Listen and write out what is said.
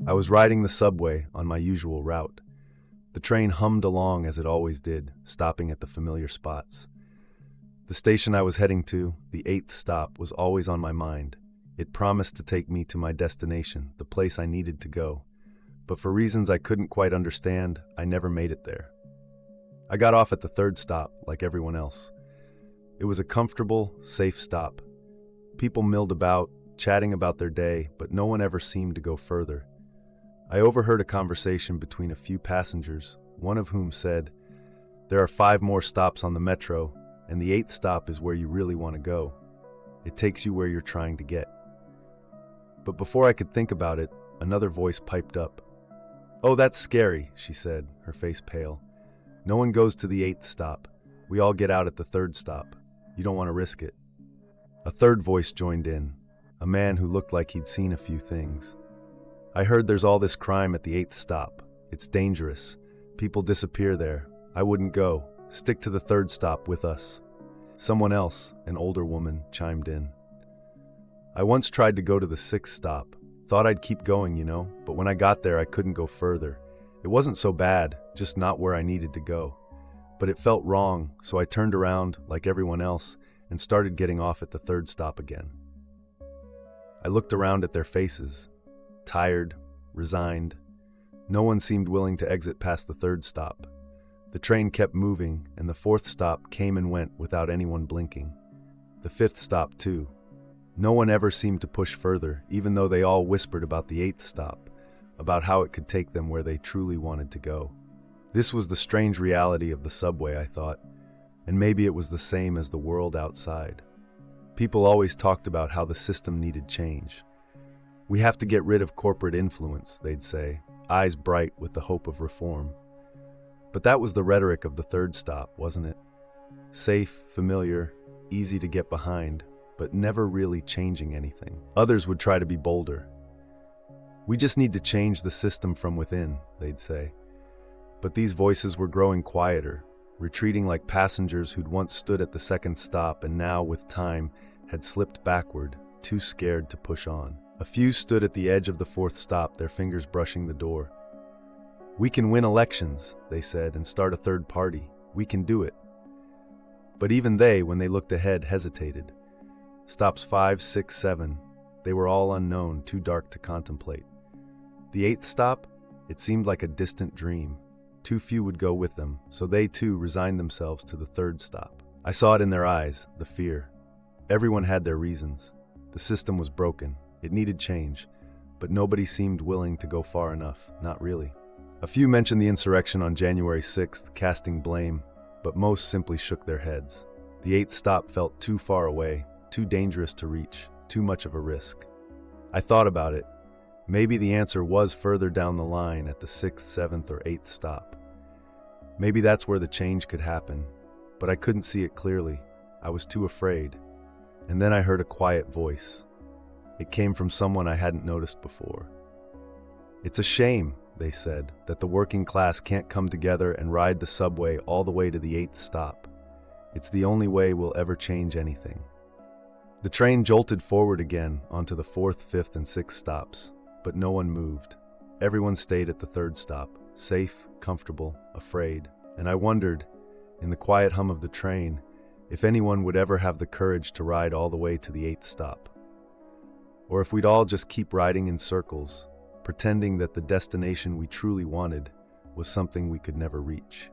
I was riding the subway on my usual route. The train hummed along as it always did, stopping at the familiar spots. The station I was heading to, the 8th stop, was always on my mind. It promised to take me to my destination, the place I needed to go. But for reasons I couldn't quite understand, I never made it there. I got off at the 3rd stop, like everyone else. It was a comfortable, safe stop. People milled about, chatting about their day, but no one ever seemed to go further. I overheard a conversation between a few passengers, one of whom said, "There are 5 more stops on the metro, and the 8th stop is where you really want to go. It takes you where you're trying to get." But before I could think about it, another voice piped up. "Oh, that's scary," she said, her face pale. "No one goes to the 8th stop. We all get out at the 3rd stop. You don't want to risk it." A third voice joined in, a man who looked like he'd seen a few things. "I heard there's all this crime at the 8th stop. It's dangerous. People disappear there. I wouldn't go. Stick to the 3rd stop with us." Someone else, an older woman, chimed in. "I once tried to go to the 6th stop. Thought I'd keep going, but when I got there I couldn't go further. It wasn't so bad, just not where I needed to go. But it felt wrong, so I turned around, like everyone else, and started getting off at the 3rd stop again." I looked around at their faces. Tired, resigned. No one seemed willing to exit past the 3rd stop. The train kept moving, and the 4th stop came and went without anyone blinking. The 5th stop, too. No one ever seemed to push further, even though they all whispered about the 8th stop, about how it could take them where they truly wanted to go. This was the strange reality of the subway, I thought, and maybe it was the same as the world outside. People always talked about how the system needed change. "We have to get rid of corporate influence," they'd say, eyes bright with the hope of reform. But that was the rhetoric of the 3rd stop, wasn't it? Safe, familiar, easy to get behind, but never really changing anything. Others would try to be bolder. "We just need to change the system from within," they'd say. But these voices were growing quieter, retreating like passengers who'd once stood at the 2nd stop and now, with time, had slipped backward, too scared to push on. A few stood at the edge of the 4th stop, their fingers brushing the door. "We can win elections," they said, "and start a 3rd party. We can do it." But even they, when they looked ahead, hesitated. Stops 5, 6, 7, they were all unknown, too dark to contemplate. The 8th stop? It seemed like a distant dream. Too few would go with them, so they too resigned themselves to the 3rd stop. I saw it in their eyes, the fear. Everyone had their reasons. The system was broken. It needed change, but nobody seemed willing to go far enough, not really. A few mentioned the insurrection on January 6th, casting blame, but most simply shook their heads. The 8th stop felt too far away, too dangerous to reach, too much of a risk. I thought about it. Maybe the answer was further down the line at the 6th, 7th, or 8th stop. Maybe that's where the change could happen, but I couldn't see it clearly. I was too afraid. And then I heard a quiet voice. It came from someone I hadn't noticed before. "It's a shame," they said, "that the working class can't come together and ride the subway all the way to the 8th stop. It's the only way we'll ever change anything." The train jolted forward again onto the 4th, 5th, and 6th stops, but no one moved. Everyone stayed at the 3rd stop, safe, comfortable, afraid. And I wondered, in the quiet hum of the train, if anyone would ever have the courage to ride all the way to the 8th stop. Or if we'd all just keep riding in circles, pretending that the destination we truly wanted was something we could never reach.